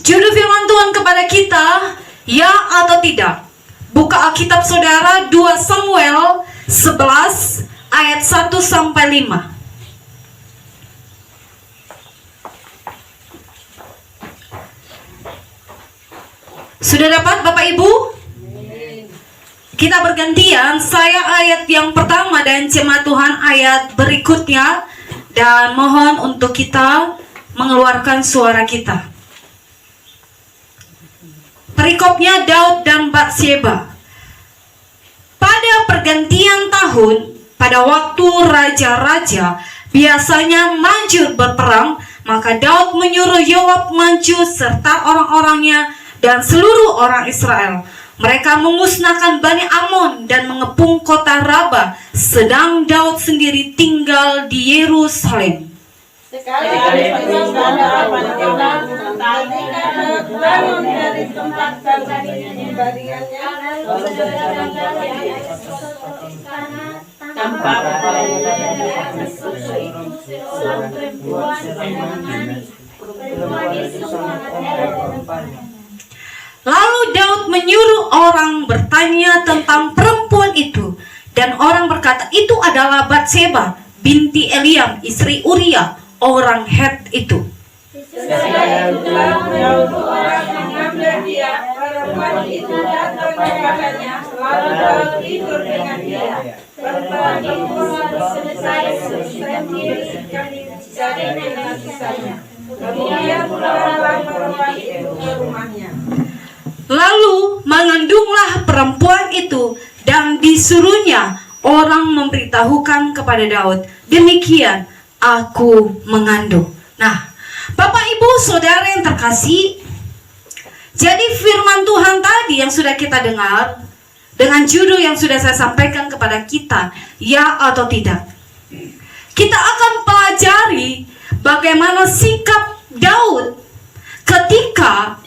Judul firman Tuhan kepada kita, ya atau tidak. Buka Alkitab saudara 2 Samuel 11 ayat 1 sampai 5. Sudah dapat Bapak Ibu? Kita bergantian, saya ayat yang pertama dan jemaat Tuhan ayat berikutnya. Dan mohon untuk kita mengeluarkan suara kita. Perikopnya Daud dan Batsheba. Pada pergantian tahun, pada waktu raja-raja biasanya maju berperang, maka Daud menyuruh Yoab maju serta orang-orangnya dan seluruh orang Israel. Mereka memusnahkan Bani Amon dan mengepung kota Raba, sedang Daud sendiri tinggal di Yerusalem. Sekali bangun dari tempat baringannya, tanpa Lalu Daud menyuruh orang bertanya tentang perempuan itu, dan orang berkata, itu adalah Batsheba binti Eliam, istri Uria, orang Het itu. Sesudah itulah menyuruh orang mengambil dia. Perempuan itu datang kepadanya, lalu Daud tidur dengan dia. Perempuan itu selesai menjadikan dengan kisahnya. Kemudian pulanglah perempuan itu ke rumahnya. Lalu mengandunglah perempuan itu dan disuruhnya orang memberitahukan kepada Daud, demikian aku mengandung. Nah, Bapak Ibu Saudara yang terkasih, jadi firman Tuhan tadi yang sudah kita dengar dengan judul yang sudah saya sampaikan kepada kita, ya atau tidak. Kita akan pelajari bagaimana sikap Daud ketika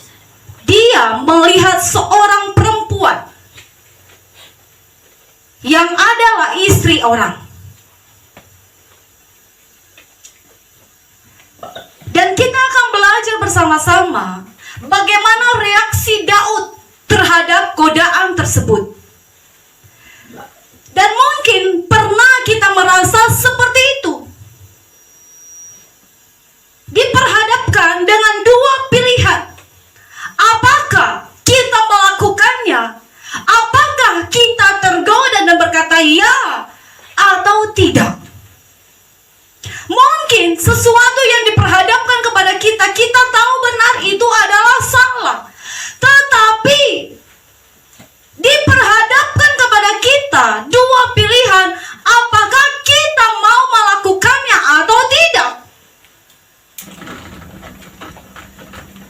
dia melihat seorang perempuan yang adalah istri orang. Dan kita akan belajar bersama-sama bagaimana reaksi Daud terhadap godaan tersebut. Dan mungkin pernah kita merasa seperti itu. Diperhadapkan dengan dua pilihan. Apakah kita melakukannya? Apakah kita tergoda dan berkata ya atau tidak? Mungkin sesuatu yang diperhadapkan kepada kita, kita tahu benar itu adalah salah. Tetapi diperhadapkan kepada kita dua pilihan, apakah kita mau melakukannya atau tidak?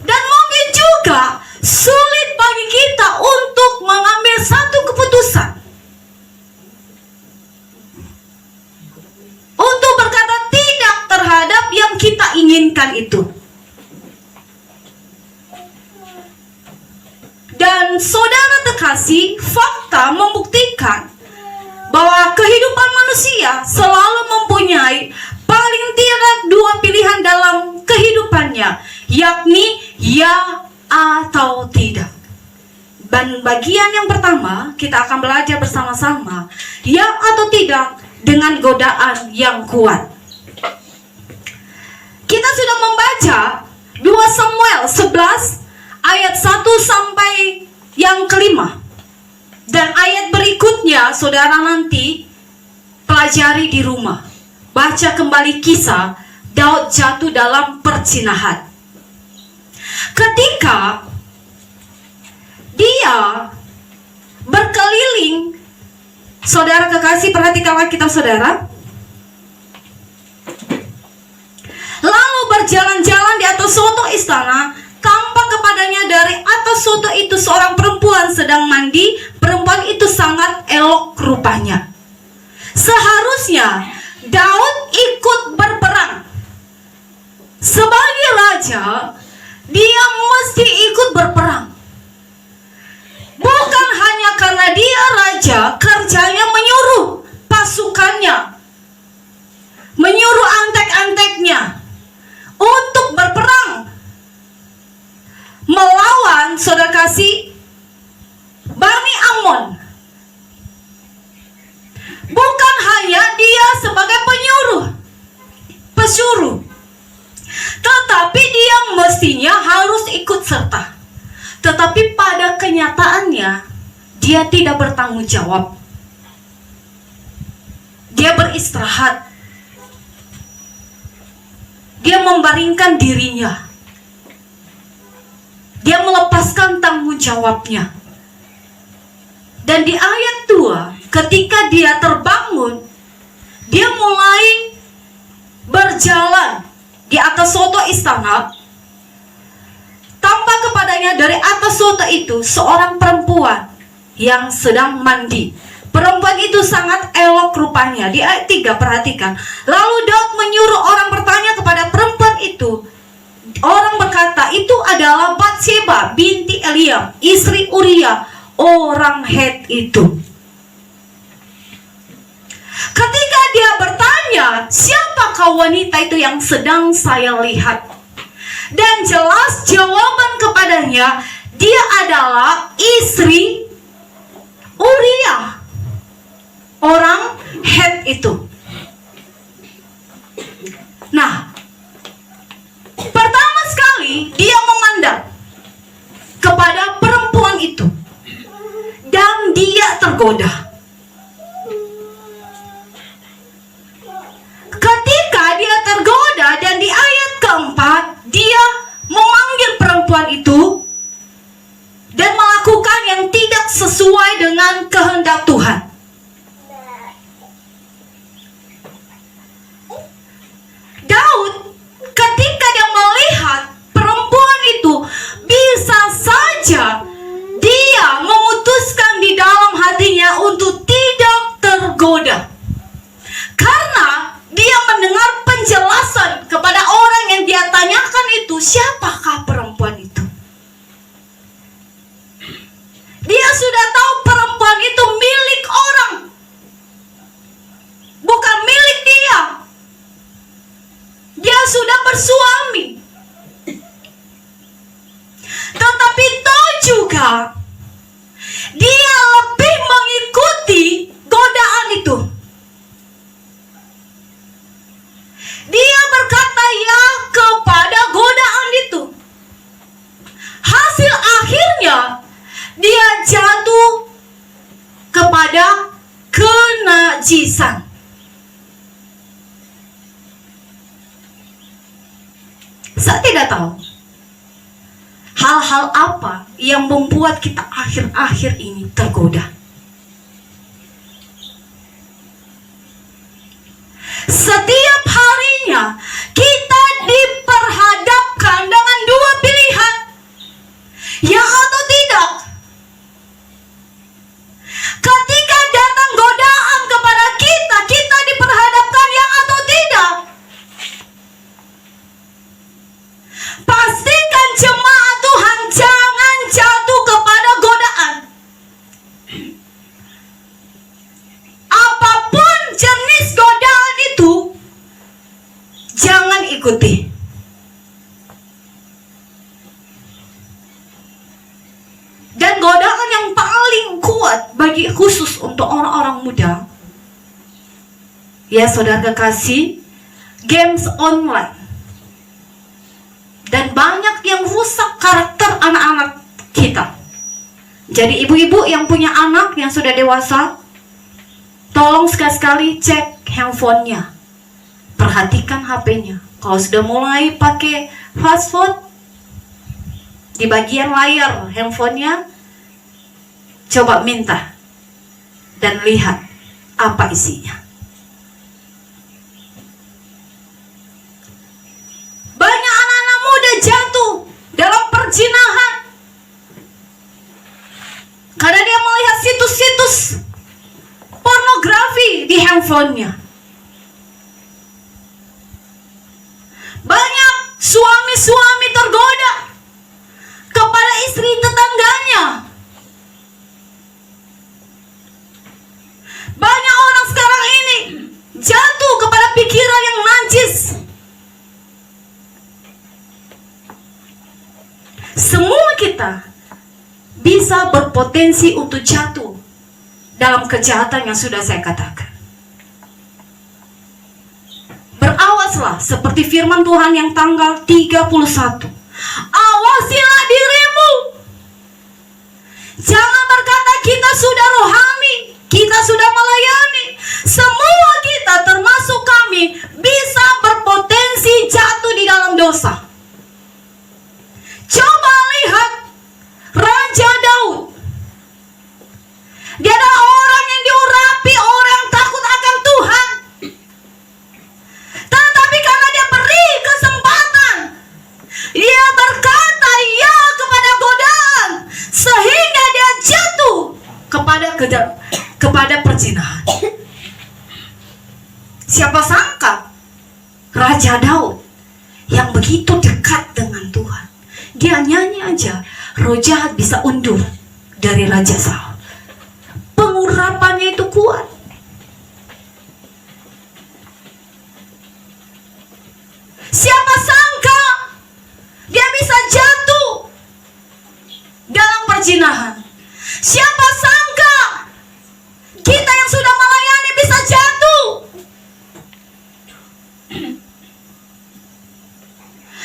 Dan mungkin juga sulit bagi kita untuk mengambil satu keputusan, untuk berkata tidak terhadap yang kita inginkan itu. Dan saudara terkasih, fakta membuktikan bahwa kehidupan manusia selalu mempunyai paling tidak dua pilihan dalam kehidupannya, yakni ya atau tidak. Dan bagian yang pertama kita akan belajar bersama-sama, ya atau tidak dengan godaan yang kuat. Kita sudah membaca 2 Samuel 11 ayat 1 sampai yang kelima. Dan ayat berikutnya saudara nanti pelajari di rumah. Baca kembali kisah Daud jatuh dalam perzinahan. Ketika dia berkeliling, saudara kekasih, perhatikanlah kitab saudara. Lalu berjalan-jalan di atas suatu istana, tampak kepadanya dari atas suatu itu seorang perempuan sedang mandi. Perempuan itu sangat elok rupanya. Seharusnya Daud ikut berperang. Sebagai raja, dia mesti ikut berperang. Bukan hanya karena dia raja, kerjanya menyuruh pasukannya, menyuruh antek-anteknya untuk berperang. kekasih, Bani Ammon. Bukan hanya dia sebagai pesuruh, tetapi dia mestinya harus ikut serta. Tetapi pada kenyataannya, dia tidak bertanggung jawab. Dia beristirahat. Dia membaringkan dirinya. Dia melepaskan tanggung jawabnya. Dan di ayat 2, ketika dia terbangun, dia mulai berjalan di atas soto istana. Tampak kepadanya dari atas soto itu seorang perempuan yang sedang mandi. Perempuan itu sangat elok rupanya. Di ayat 3 perhatikan. Lalu Daud menyuruh orang bertanya kepada perempuan itu. Orang berkata, itu adalah Batsheba binti Eliam, istri Uria, orang Het itu. Ketika dia bertanya, siapakah wanita itu yang sedang saya lihat? Dan jelas jawaban kepadanya, dia adalah istri Uria, orang Het itu. Nah, pertama sekali dia memandang kepada perempuan itu dan dia tergoda. Ketika dia tergoda dan di ayat keempat dia memanggil perempuan itu dan melakukan yang tidak sesuai dengan kehendak Tuhan. Daud ketika dia melihat perempuan itu, bisa saja dia memutuskan di dalam hatinya untuk tidak tergoda. Karena dia mendengar penjelasan kepada orang yang dia tanyakan itu, siapakah perempuan itu? Dia sudah tahu perempuan itu milik orang, bukan milik dia. Dia sudah bersuami. Tetapi tahu juga dia lebih mengikuti godaan itu. Dia berkata ya kepada godaan itu. Hasil akhirnya dia jatuh kepada kenajisan. Saya tidak tahu hal-hal apa yang membuat kita akhir-akhir ini tergoda. Setiap harinya kita diperhadapkan dengan dua pilihan, ya atau tidak. Ketika datang godaan kepada kita, kita diperhadapkan ya atau tidak. Pastikan jemaat Tuhan jangan jatuh kepada godaan. Apapun jenis godaan itu, jangan ikuti. Dan godaan yang paling kuat bagi khusus untuk orang-orang muda, ya saudara kekasih, games online. Dan banyak yang rusak karakter anak-anak kita. Jadi ibu-ibu yang punya anak yang sudah dewasa, tolong sekali-sekali cek handphonenya. Perhatikan HP-nya. Kalau sudah mulai pakai password, di bagian layar handphonenya, coba minta dan lihat apa isinya. Banyak anak-anak muda jatuh dalam perzinahan karena dia melihat situs-situs pornografi di handphonenya. Banyak suami-suami tergoda kepada istri tetangganya. Banyak orang sekarang ini jatuh kepada pikiran yang najis. Semua kita bisa berpotensi untuk jatuh dalam kejahatan yang sudah saya katakan. Berawaslah seperti firman Tuhan yang tanggal 31. Awasilah dirimu. Jangan berkata kita sudah rohani, kita sudah melayani. Semua kita termasuk kami bisa berpotensi jatuh di dalam dosa. Coba lihat Raja Daud. Dia adalah orang yang diurapi, orang yang takut akan Tuhan. Tetapi karena dia beri kesempatan, dia berkata ya kepada godaan, sehingga dia jatuh kepada perzinahan. Siapa sangka Raja Daud yang begitu dekat dengan Tuhan, dia nyanyi aja, roh jahat bisa undur dari Raja Saul. Pengurapannya itu kuat. Siapa sangka dia bisa jatuh dalam perzinahan. Siapa sangka kita yang sudah melayani bisa jatuh.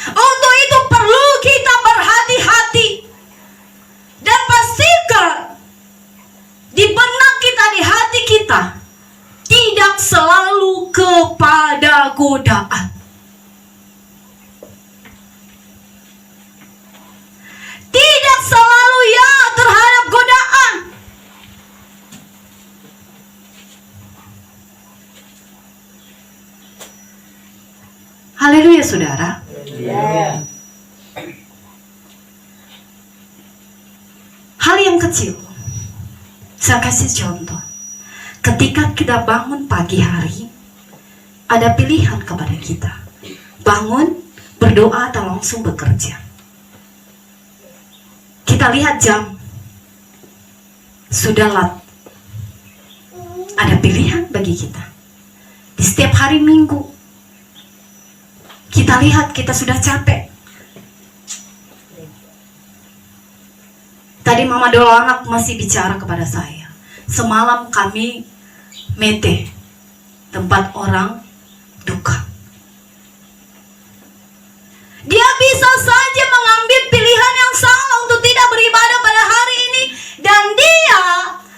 Untuk itu perlu kita berhati-hati dan pastikan di benak kita, di hati kita, tidak selalu kepada godaan. Tidak selalu ya terhadap godaan. Haleluya saudara. Ya. Hal yang kecil, saya kasih contoh. Ketika kita bangun pagi hari, ada pilihan kepada kita. Bangun, berdoa atau langsung bekerja. Kita lihat jam, sudah lat. Ada pilihan bagi kita. Di setiap hari Minggu, kita lihat kita sudah capek. Tadi Mama Dolo anak masih bicara kepada saya. Semalam kami mete tempat orang duka. Dia bisa saja mengambil pilihan yang salah untuk tidak beribadah pada hari ini, dan dia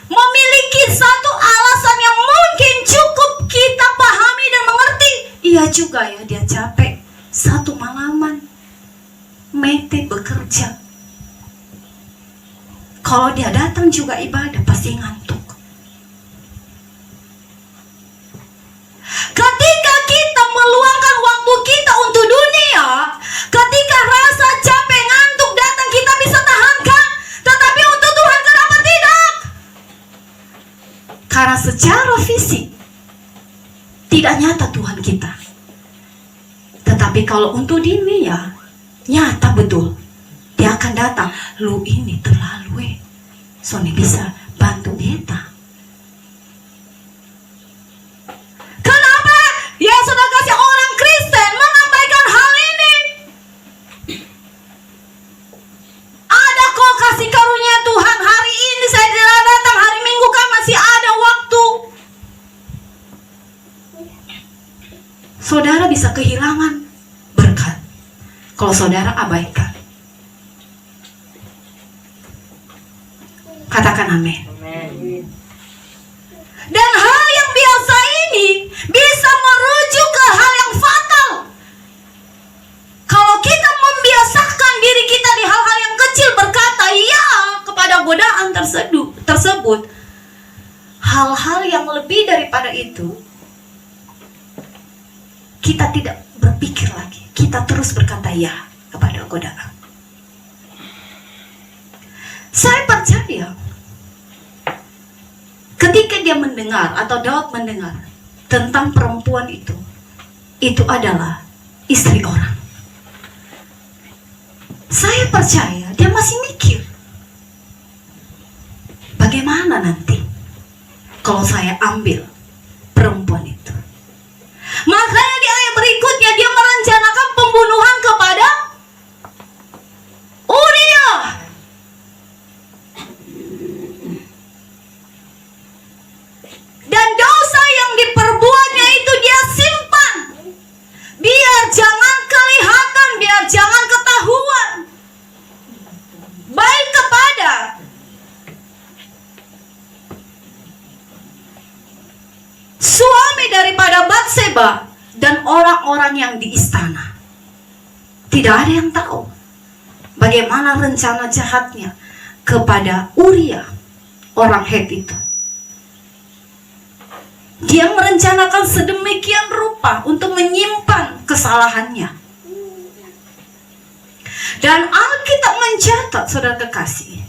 memiliki satu alasan yang mungkin cukup kita pahami dan mengerti. Iya juga ya, dia capek satu malaman mete bekerja. Kalau dia datang juga ibadah pasti ngantuk. Ketika kita meluangkan waktu kita untuk dunia, ketika rasa capek ngantuk datang kita bisa tahankan. Tetapi untuk Tuhan kenapa tidak? Karena secara fisik tidak nyata Tuhan kita. Tetapi kalau untuk dunia nyata betul. Dia akan datang, lu ini terlalu Sony bisa bantu beta. Kenapa? Ya sudah kasih orang Kristen mengabaikan hal ini. Ada kok kasih karunia Tuhan, hari ini saya tidak datang, hari Minggu kan masih ada waktu. Saudara bisa kehilangan berkat kalau saudara abaikan. Katakan amin. Dan hal yang biasa ini bisa merujuk ke hal yang fatal. Kalau kita membiasakan diri kita di hal-hal yang kecil berkata ya kepada godaan tersebut, hal-hal yang lebih daripada itu kita tidak berpikir lagi. Kita terus berkata ya kepada godaan. Saya percaya ketika dia mendengar atau Daud mendengar tentang perempuan itu adalah istri orang. Saya percaya dia masih mikir, bagaimana nanti kalau saya ambil perempuan itu. Makanya di ayat berikutnya dia merencanakan pembunuhan kepada Uriah. Batseba dan orang-orang yang di istana. Tidak ada yang tahu bagaimana rencana jahatnya kepada Uria, orang Het itu. Dia merencanakan sedemikian rupa untuk menyimpan kesalahannya. Dan Alkitab mencatat, saudara kekasih,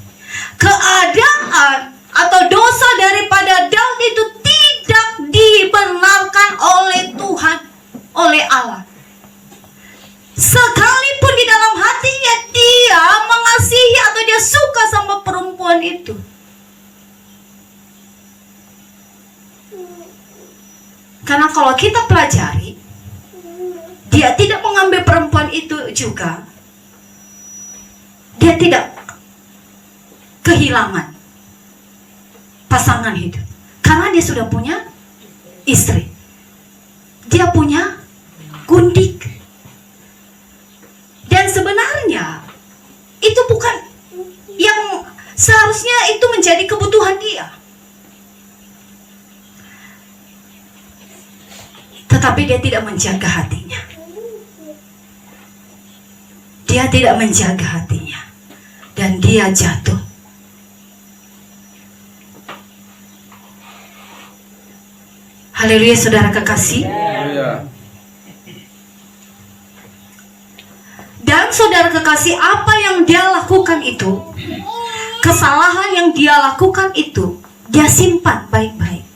keadaan atau dosa daripada Daud itu tidak dibenarkan oleh Tuhan, oleh Allah. Sekalipun di dalam hatinya dia mengasihi atau dia suka sama perempuan itu. Karena kalau kita pelajari, dia tidak mengambil perempuan itu juga. Dia tidak kehilangan pasangan hidup. Karena dia sudah punya istri. Dia punya gundik. Dan sebenarnya itu bukan yang seharusnya itu menjadi kebutuhan dia. Tetapi dia tidak menjaga hatinya. Dia tidak menjaga hatinya. Dan dia jatuh. Haleluya, saudara kekasih. Dan saudara kekasih, apa yang dia lakukan itu, kesalahan yang dia lakukan itu, dia simpan baik-baik.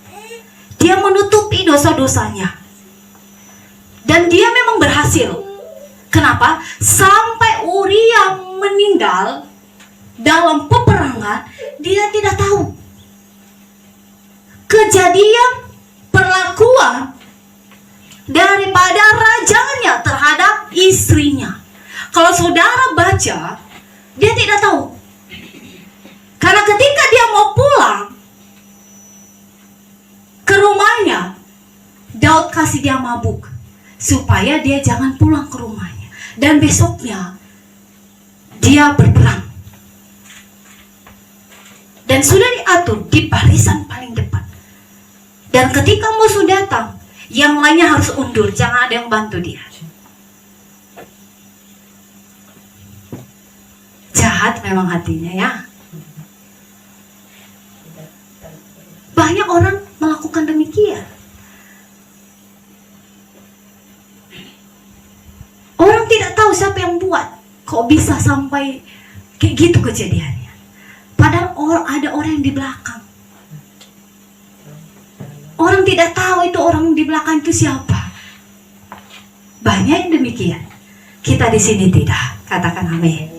Dia menutupi dosa-dosanya. Dan dia memang berhasil. Kenapa? Sampai Uria meninggal dalam peperangan, dia tidak tahu kejadian perlakuan daripada rajanya terhadap istrinya. Kalau saudara baca, dia tidak tahu. Karena ketika dia mau pulang ke rumahnya, Daud kasih dia mabuk supaya dia jangan pulang ke rumahnya. Dan besoknya dia berperang. Dan sudah diatur di barisan paling depan. Dan ketika musuh datang, yang lainnya harus undur, jangan ada yang bantu dia. Jahat memang hatinya ya. Banyak orang melakukan demikian. Orang tidak tahu siapa yang buat. Kok bisa sampai kayak gitu kejadiannya. Padahal ada orang yang di belakang. Orang tidak tahu itu orang di belakang itu siapa. Banyak yang demikian. Kita di sini tidak. Katakan amin.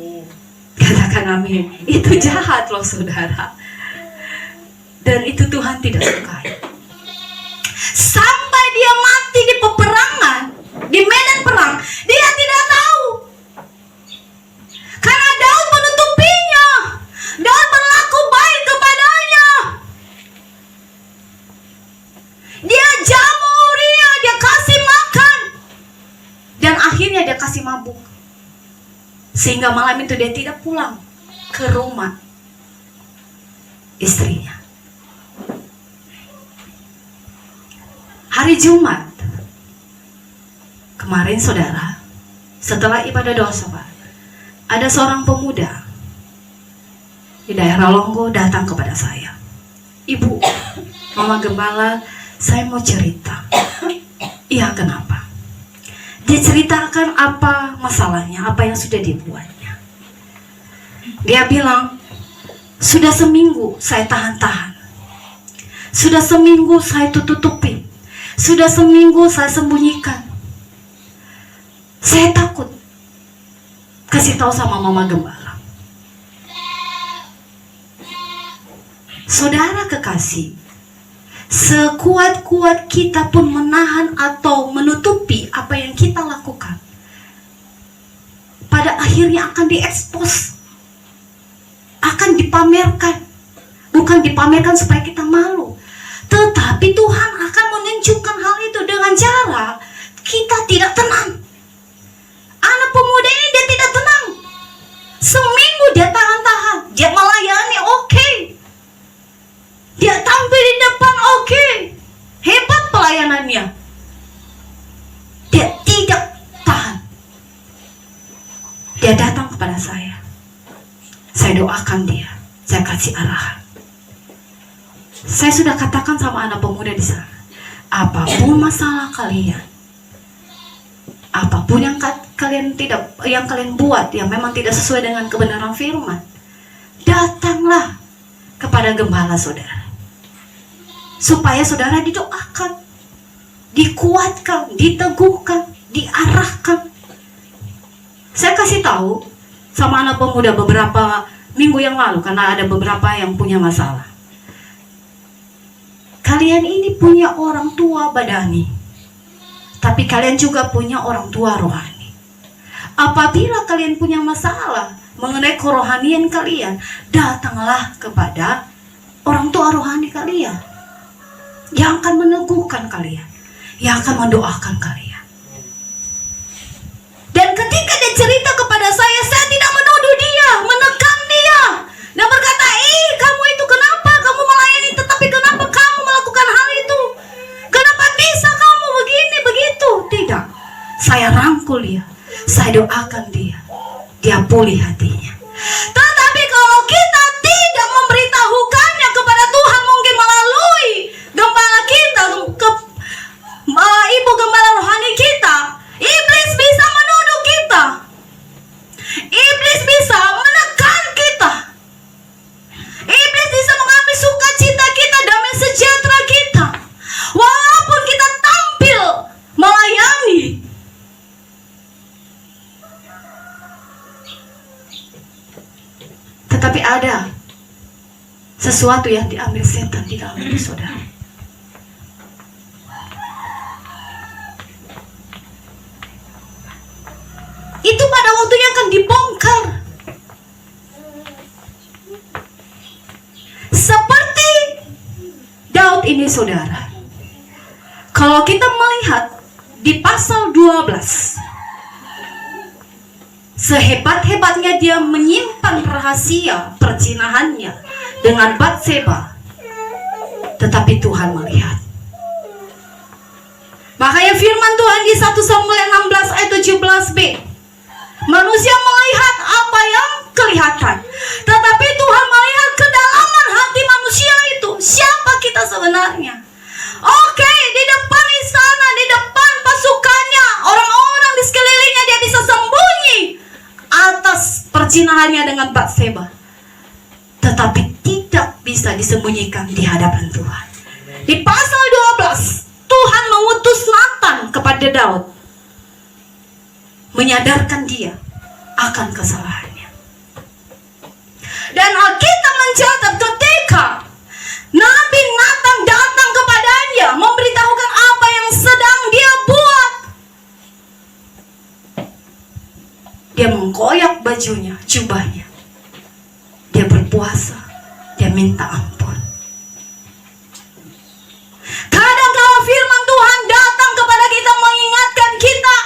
Katakan amin. Itu jahat loh saudara. Dan itu Tuhan tidak sukai. Sampai dia mati di peperangan, di medan perang, dia tidak tahu. Karena Daud menutupinya. Daud berlaku baik kepadanya. Dia jamu Uria, dia kasih makan. Dan akhirnya dia kasih mabuk. Sehingga malam itu dia tidak pulang ke rumah istrinya. Hari Jumat kemarin saudara, setelah ibadah doa Sabat, ada seorang pemuda di daerah Longgo datang kepada saya. Ibu, Mama Gembala, saya mau cerita. Iya, kenapa? Dia ceritakan apa masalahnya, apa yang sudah dibuatnya. Dia bilang, sudah seminggu saya tahan-tahan. Sudah seminggu saya tutup-tutupin. Sudah seminggu saya sembunyikan. Saya takut kasih tahu sama Mama Gembala. Saudara kekasih, sekuat-kuat kita pun menahan atau menutupi apa yang kita lakukan, pada akhirnya akan diekspos, akan dipamerkan. Bukan dipamerkan supaya kita malu, tetapi Tuhan akan menunjukkan hal itu dengan cara kita tidak tenang. Anak pemuda ini dia tidak tenang. Seminggu dia tahan-tahan, dia melayani oke. Dia tampil di depan oke. Hebat pelayanannya. Dia datang kepada saya. Saya doakan dia. Saya kasih arahan. Saya sudah katakan sama anak pemuda di sana, apapun masalah kalian, apapun yang kalian buat yang memang tidak sesuai dengan kebenaran firman, datanglah kepada gembala saudara, supaya saudara didoakan, dikuatkan, diteguhkan, diarahkan. Saya kasih tahu sama anak pemuda beberapa minggu yang lalu, karena ada beberapa yang punya masalah. Kalian ini punya orang tua badani, tapi kalian juga punya orang tua rohani. Apabila kalian punya masalah mengenai kerohanian kalian, datanglah kepada orang tua rohani kalian, yang akan meneguhkan kalian, yang akan mendoakan kalian. Dan ketika dia cerita kepada saya tidak menuduh dia, menekan dia, dan berkata, kamu itu kenapa kamu melayani, tetapi kenapa kamu melakukan hal itu? Kenapa bisa kamu begini, begitu? Tidak. Saya rangkul dia, saya doakan dia, dia pulih hatinya. Tetapi kalau kita tidak memberitahukannya kepada Tuhan, mungkin melalui gembala kita, ibu gembala rohani kita, iblis bisa menuduh kita, iblis bisa menekan kita, iblis bisa mengambil sukacita kita, damai sejahtera kita, walaupun kita tampil melayani. Tetapi ada sesuatu yang diambil setan di dalam hidup saudara. Itu pada waktunya akan dibongkar. Seperti Daud ini saudara. Kalau kita melihat di pasal 12, sehebat-hebatnya dia menyimpan rahasia perzinahannya dengan Batseba, tetapi Tuhan melihat. Makanya firman Tuhan di 1 Samuel 16 ayat 17b, manusia melihat apa yang kelihatan, tetapi Tuhan melihat kedalaman hati manusia itu. Siapa kita sebenarnya? Oke, di depan istana, di depan pasukannya, orang-orang di sekelilingnya, dia bisa sembunyi atas perzinahannya dengan Batseba, tetapi tidak bisa disembunyikan di hadapan Tuhan. Di pasal 12, Tuhan mengutus Nathan kepada Daud, menyadarkan dia akan kesalahannya. Dan Alkitab mencatat ketika Nabi Nathan datang kepadanya, memberitahukan apa yang sedang dia buat, dia mengkoyak bajunya, jubahnya, dia berpuasa, dia minta ampun. Kadang kalau firman Tuhan datang kepada kita, mengingatkan kita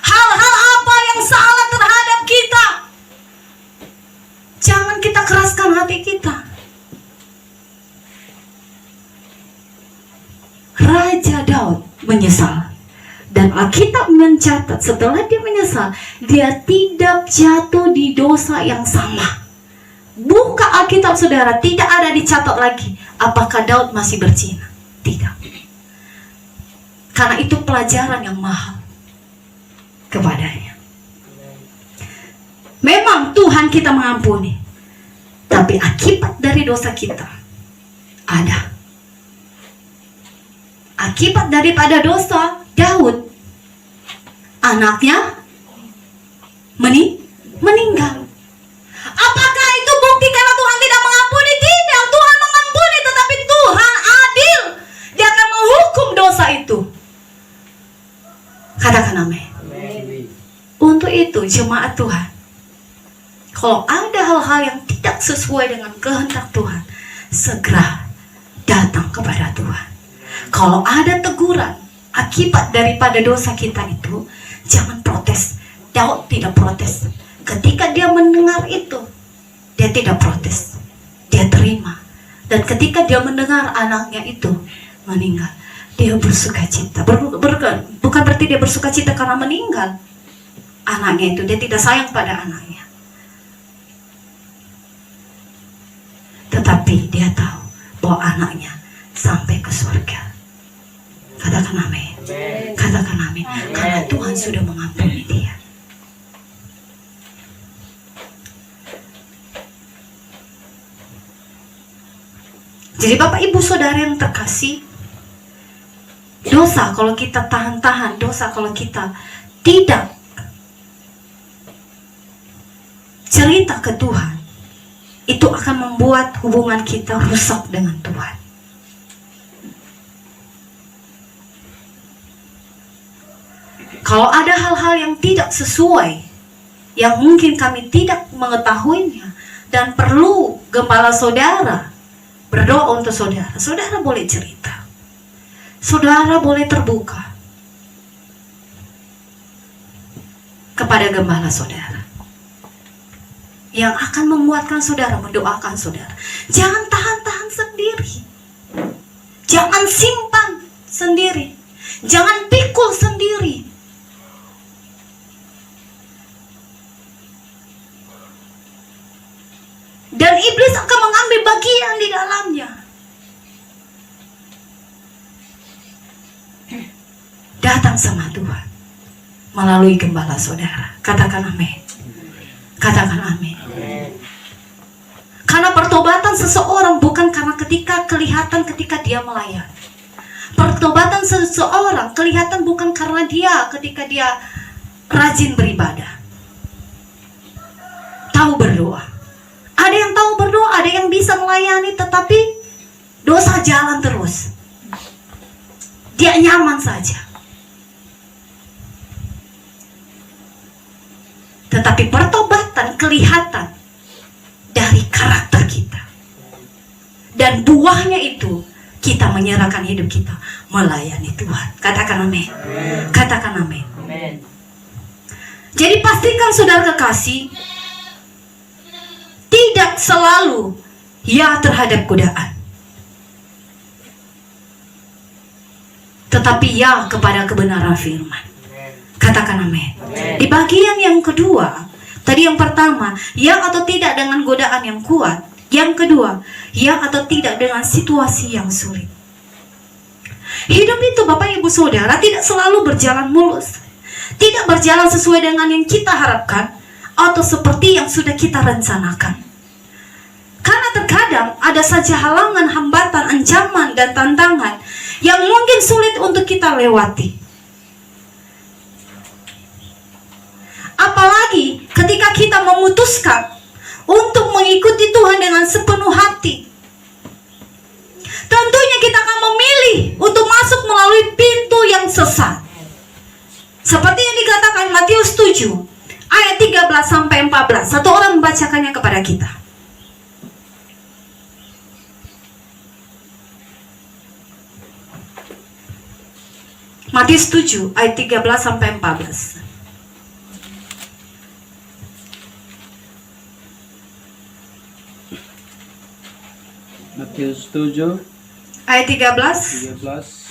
hal-hal apa yang salah terhadap kita, jangan kita keraskan hati kita. Raja Daud menyesal, dan Alkitab mencatat setelah dia menyesal, dia tidak jatuh di dosa yang sama. Buka Alkitab saudara, tidak ada dicatat lagi apakah Daud masih berzina. Tidak. Karena itu pelajaran yang mahal kepadanya. Memang Tuhan kita mengampuni, tapi akibat dari dosa kita ada. Akibat daripada dosa Daud, anaknya meninggal. Apakah itu bukti karena Tuhan tidak mengampuni? Tidak, Tuhan mengampuni, tetapi Tuhan adil. Dia akan menghukum dosa itu. Katakan amin. Untuk itu jemaat Tuhan, kalau ada hal-hal yang tidak sesuai dengan kehendak Tuhan, segera datang kepada Tuhan. Kalau ada teguran akibat daripada dosa kita itu, jangan protes. Daud tidak protes. Ketika dia mendengar itu, dia tidak protes, dia terima. Dan ketika dia mendengar anaknya itu meninggal, dia bersuka cita. Bukan berarti dia bersuka cita karena meninggal anaknya itu, dia tidak sayang pada anaknya. Tetapi dia tahu bahwa anaknya sampai ke surga. Katakan amin. Katakan amin. Karena Tuhan sudah mengampuni dia. Jadi Bapak Ibu Saudara yang terkasih, dosa kalau kita tahan-tahan, dosa kalau kita tidak cerita ke Tuhan, itu akan membuat hubungan kita rusak dengan Tuhan. Kalau ada hal-hal yang tidak sesuai, yang mungkin kami tidak mengetahuinya, dan perlu gembala saudara berdoa untuk saudara, saudara boleh cerita, saudara boleh terbuka kepada gembala saudara, yang akan menguatkan saudara, mendoakan saudara. Jangan tahan-tahan sendiri, jangan simpan sendiri, jangan pikul sendiri. Dan iblis akan mengambil bagian di dalamnya. Datang sama Tuhan melalui gembala saudara. Katakan amin. Katakan amin. Karena pertobatan seseorang bukan karena kelihatan ketika dia melayani. Pertobatan seseorang kelihatan bukan karena dia ketika dia rajin beribadah, tahu berdoa. Ada yang tahu berdoa, ada yang bisa melayani, tetapi dosa jalan terus. Dia nyaman saja. Tetapi pertobatan kelihatan dari karakter kita. Dan buahnya itu kita menyerahkan hidup kita melayani Tuhan. Katakan amin. Katakan amin. Jadi pastikan saudara kekasih, tidak selalu ya terhadap godaan, tetapi ya kepada kebenaran firman. Katakan amin. Di bagian yang kedua, tadi yang pertama, ya atau tidak dengan godaan yang kuat. Yang kedua, ya atau tidak dengan situasi yang sulit. Hidup itu Bapak Ibu Saudara tidak selalu berjalan mulus, tidak berjalan sesuai dengan yang kita harapkan atau seperti yang sudah kita rencanakan. Karena terkadang ada saja halangan, hambatan, ancaman, dan tantangan yang mungkin sulit untuk kita lewati. Apalagi ketika kita memutuskan untuk mengikuti Tuhan dengan sepenuh hati. Tentunya kita akan memilih untuk masuk melalui pintu yang sesat. Seperti yang dikatakan Matius 7 ayat 13-14. Satu orang membacakannya kepada kita. Matius 7 ayat 13-14. Matius 7 ayat 13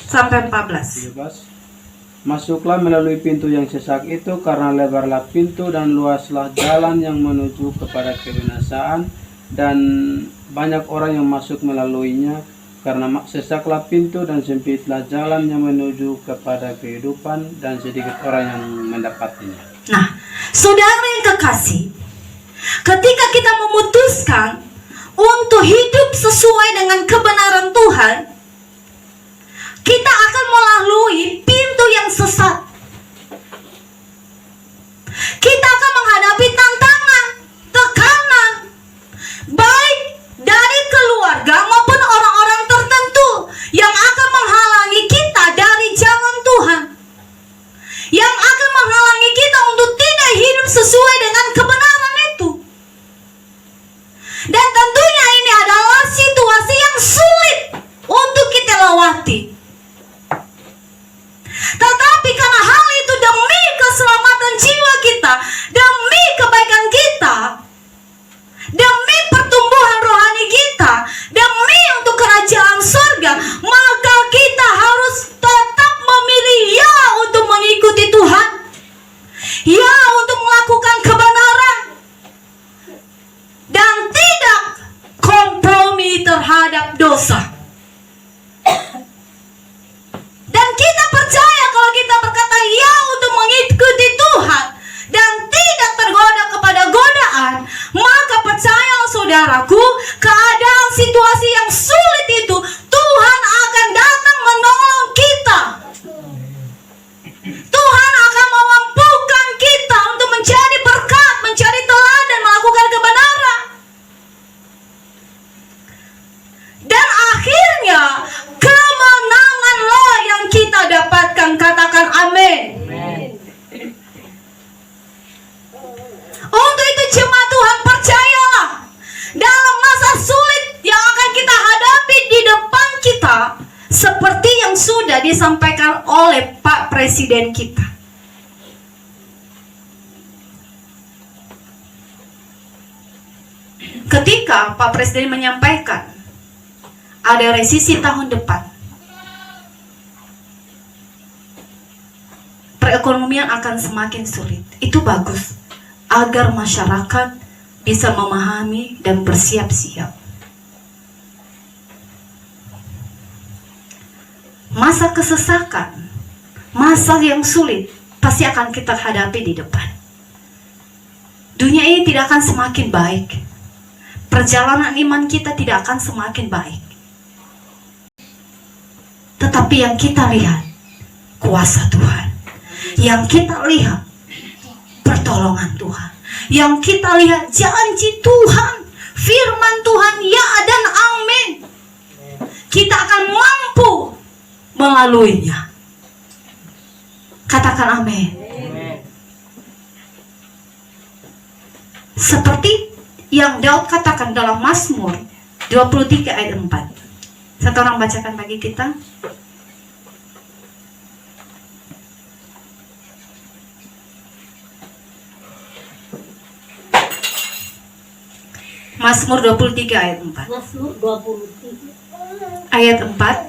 sampai 14. Masuklah melalui pintu yang sesak itu, karena lebarlah pintu dan luaslah jalan yang menuju kepada kebinasaan, dan banyak orang yang masuk melaluinya. Karena sesaklah pintu dan sempitlah jalan yang menuju kepada kehidupan, dan sedikit orang yang mendapatinya. Nah, saudara yang kekasih, ketika kita memutuskan untuk hidup sesuai dengan kebenaran Tuhan, kita akan melalui pintu yang sesat. Kita akan menghadapi tantangan, tekanan, baik dari keluarga maupun orang-orang tertentu yang akan menghalangi kita dari jalan Tuhan, yang akan menghalangi kita untuk tidak hidup sesuai dengan kebenaran itu. Dan tentunya ini adalah situasi yang sulit untuk kita lewati. Tetapi karena saudaraku, keadaan situasi yang sulit itu Tuhan akan datang menolong kita. Tuhan akan memampukan kita untuk menjadi berkat, menjadi teladan, melakukan kebenaran. Dan akhirnya kemenanganlah yang kita dapatkan. Katakan amin. Untuk itu jemaat Tuhan, percayalah, dalam masa sulit yang akan kita hadapi di depan kita, seperti yang sudah disampaikan oleh Pak Presiden kita, ketika Pak Presiden menyampaikan ada resesi tahun depan, perekonomian akan semakin sulit. Itu bagus, agar masyarakat bisa memahami dan bersiap-siap. Masa kesesakan, masa yang sulit pasti akan kita hadapi di depan. Dunia ini tidak akan semakin baik. Perjalanan iman kita tidak akan semakin baik. Tetapi yang kita lihat kuasa Tuhan. Yang kita lihat pertolongan Tuhan. Yang kita lihat janji Tuhan, firman Tuhan, ya dan amin. Kita akan mampu melaluinya. Katakan amin. Seperti yang Daud katakan dalam Mazmur 23 ayat 4. Satu orang bacakan bagi kita. Mazmur 23 ayat 4. Mazmur 23 Ayat 4. Mazmur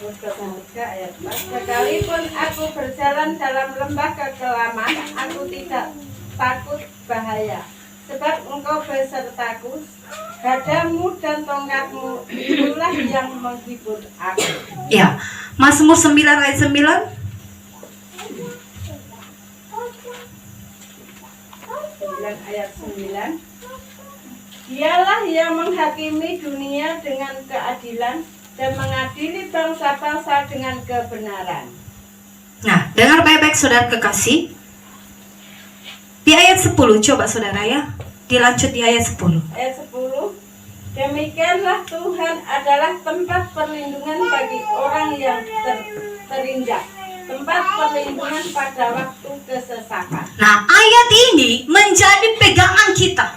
23 ayat 4. Sekalipun aku berjalan dalam lembah kekelaman, aku tidak takut bahaya, sebab engkau besertaku, gadamu dan tongkatmu itulah yang menghibur aku. Ya, Mazmur 9 ayat 9. 9 ayat 9. Dialah yang menghakimi dunia dengan keadilan dan mengadili bangsa-bangsa dengan kebenaran. Nah, dengar baik-baik saudara kekasih. Di ayat 10, coba saudara ya. Dilanjut di ayat 10. Ayat 10. Demikianlah Tuhan adalah tempat perlindungan bagi orang yang terinjak, tempat perlindungan pada waktu kesesakan. Nah, ayat ini menjadi pegangan kita,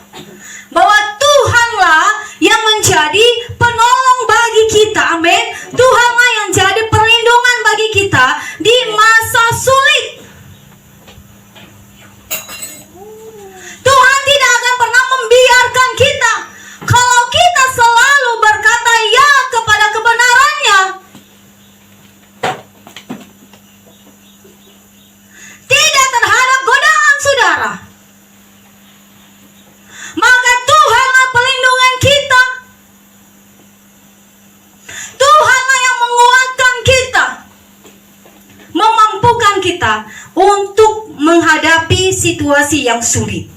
bahwa Tuhanlah yang menjadi penolong bagi kita. Amin. Tuhanlah yang jadi perlindungan bagi kita di masa sulit. Tuhan tidak akan pernah membiarkan kita kalau kita selalu berkata ya kepada kebenarannya. Tidak terhadap godaan saudara. Maka Tuhanlah pelindungan kita. Tuhanlah yang menguatkan kita, memampukan kita untuk menghadapi situasi yang sulit.